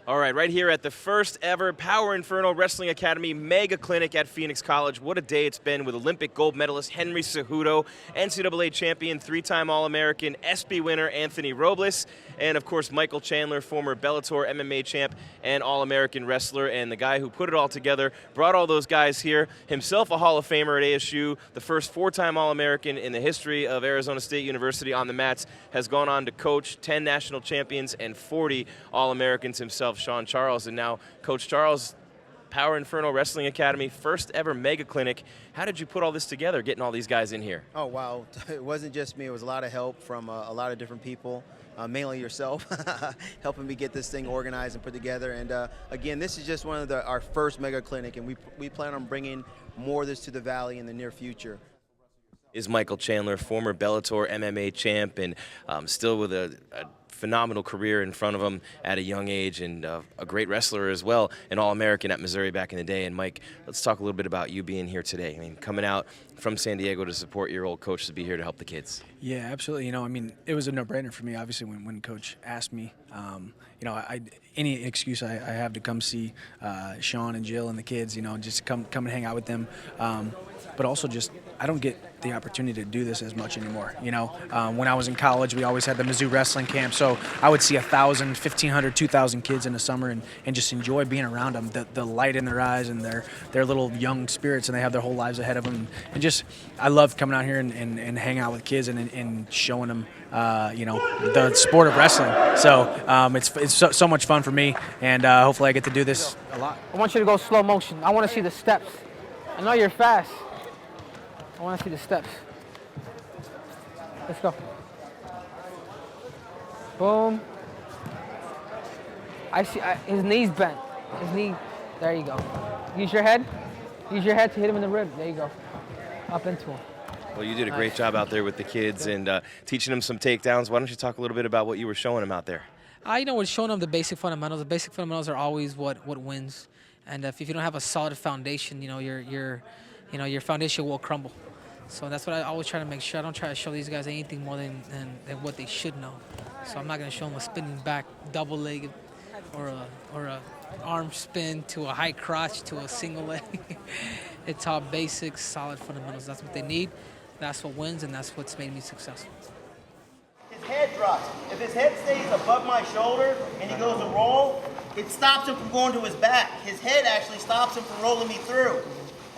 All right here at the first ever Power Inferno Wrestling Academy Mega Clinic at Phoenix College. What a day it's been with Olympic gold medalist Henry Cejudo, NCAA champion, three-time All-American, ESPY winner Anthony Robles, and of course Michael Chandler, former Bellator MMA Champ and All-American wrestler, and the guy who put it all together, brought all those guys here, himself a Hall of Famer at ASU, the first four-time All-American in the history of Arizona State University on the mats, has gone on to coach 10 national champions and 40 All-Americans himself, Shawn Charles. And now Coach Charles, Power Inferno Wrestling Academy, first ever mega clinic. How did you put all this together, getting all these guys in here? Oh, wow. It wasn't just me. It was a lot of help from a lot of different people, mainly yourself, helping me get this thing organized and put together. And again, this is just one of our first mega clinic, and we plan on bringing more of this to the Valley in the near future. Is Michael Chandler, former Bellator MMA champ, and still with a phenomenal career in front of him at a young age, and a great wrestler as well, an All-American at Missouri back in the day. And Mike, let's talk a little bit about you being here today. I mean, coming out from San Diego to support your old coach, to be here to help the kids. Yeah, absolutely. You know, I mean, it was a no-brainer for me, obviously, when Coach asked me. You know, any excuse I have to come see Shawn and Jill and the kids, you know, just come and hang out with them. But also just, I don't get the opportunity to do this as much anymore. You know, when I was in college, we always had the Mizzou wrestling camp, so I would see 1,000, 1,500, 2,000 kids in the summer and just enjoy being around them, the light in their eyes and their little young spirits, and they have their whole lives ahead of them. And just, I love coming out here and hang out with kids and showing them, you know, the sport of wrestling. So it's so much fun for me, and hopefully I get to do this a lot. I want you to go slow motion. I want to see the steps. I know you're fast. I want to see the steps. Let's go. Boom. I see his knee's bent. His knee. There you go. Use your head. Use your head to hit him in the rib. There you go. Up into him. Well, you did a great job out there with the kids and teaching them some takedowns. Why don't you talk a little bit about what you were showing them out there? You know, we're showing them the basic fundamentals. The basic fundamentals are always what wins. And if you don't have a solid foundation, you know, your foundation will crumble. So that's what I always try to make sure. I don't try to show these guys anything more than what they should know. So I'm not going to show them a spinning back double-legged or a arm spin to a high crotch to a single leg. It's all basic, solid fundamentals. That's what they need. That's what wins, and that's what's made me successful. His head drops. If his head stays above my shoulder and he goes to roll, it stops him from going to his back. His head actually stops him from rolling me through.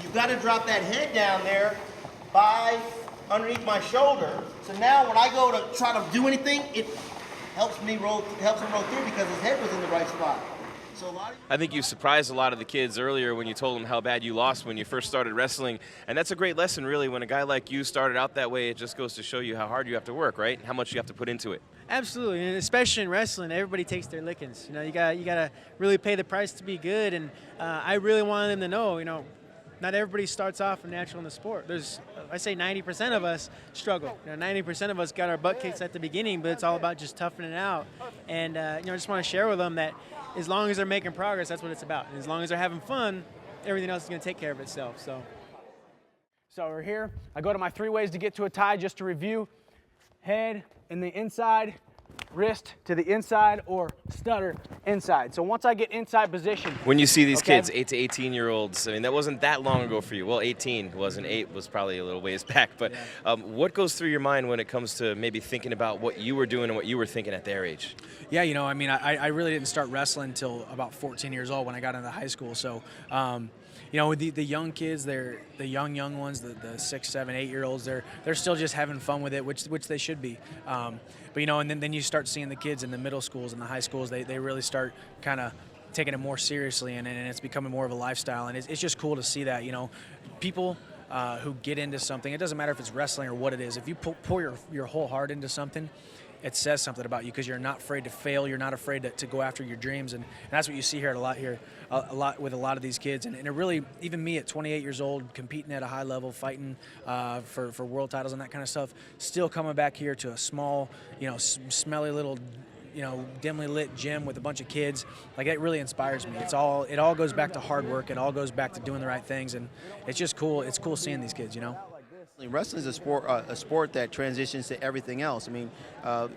You've got to drop that head down there by underneath my shoulder. So now when I go to try to do anything, it helps him roll through because his head was in the right spot. So I think you surprised a lot of the kids earlier when you told them how bad you lost when you first started wrestling. And that's a great lesson, really. When a guy like you started out that way, it just goes to show you how hard you have to work, right? How much you have to put into it. Absolutely, and especially in wrestling, everybody takes their lickings. You know, you gotta really pay the price to be good. And I really wanted them to know, you know, not everybody starts off natural in the sport. I say 90% of us struggle. You know, 90% of us got our butt kicked at the beginning, but it's all about just toughing it out. And you know, I just want to share with them that as long as they're making progress, that's what it's about. And as long as they're having fun, everything else is going to take care of itself. So we're here. I go to my 3 ways to get to a tie just to review. Head in the inside, wrist to the inside, or stutter inside. So once I get inside position. When you see these kids, 8 to 18-year-olds, I mean, that wasn't that long ago for you. Well, 18 wasn't. 8 was probably a little ways back. But what goes through your mind when it comes to maybe thinking about what you were doing and what you were thinking at their age? Yeah, you know, I mean, I really didn't start wrestling until about 14 years old when I got into high school. So, you know, the young kids, they're the young ones, the 6, 7, 8-year-olds, they're still just having fun with it, which they should be. But you know, and then you start seeing the kids in the middle schools and the high schools. They really start kind of taking it more seriously, and it's becoming more of a lifestyle. And it's just cool to see that. You know, people who get into something, it doesn't matter if it's wrestling or what it is. If you pour your whole heart into something, it says something about you because you're not afraid to fail. You're not afraid to go after your dreams, and that's what you see here a lot with a lot of these kids. And it really, even me at 28 years old, competing at a high level, fighting for world titles and that kind of stuff, still coming back here to a small, you know, smelly little, you know, dimly lit gym with a bunch of kids. Like, it really inspires me. It all goes back to hard work. It all goes back to doing the right things, and it's just cool. It's cool seeing these kids, you know. Wrestling is a sport that transitions to everything else. I mean,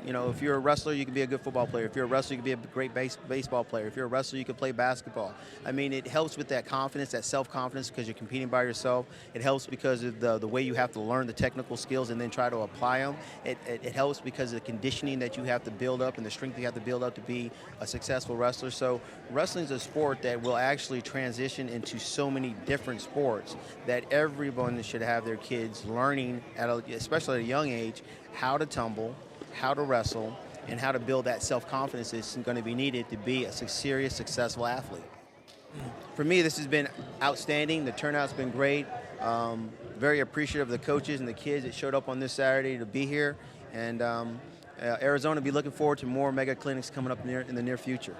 you know, if you're a wrestler, you can be a good football player. If you're a wrestler, you can be a great baseball player. If you're a wrestler, you can play basketball. I mean, it helps with that confidence, that self-confidence, because you're competing by yourself. It helps because of the way you have to learn the technical skills and then try to apply them. It helps because of the conditioning that you have to build up and the strength you have to build up to be a successful wrestler. So wrestling is a sport that will actually transition into so many different sports that everyone should have their kids learning, especially at a young age, how to tumble, how to wrestle, and how to build that self-confidence that's going to be needed to be a serious, successful athlete. For me, this has been outstanding. The turnout's been great. Very appreciative of the coaches and the kids that showed up on this Saturday to be here. And Arizona will be looking forward to more mega clinics coming up in the near future.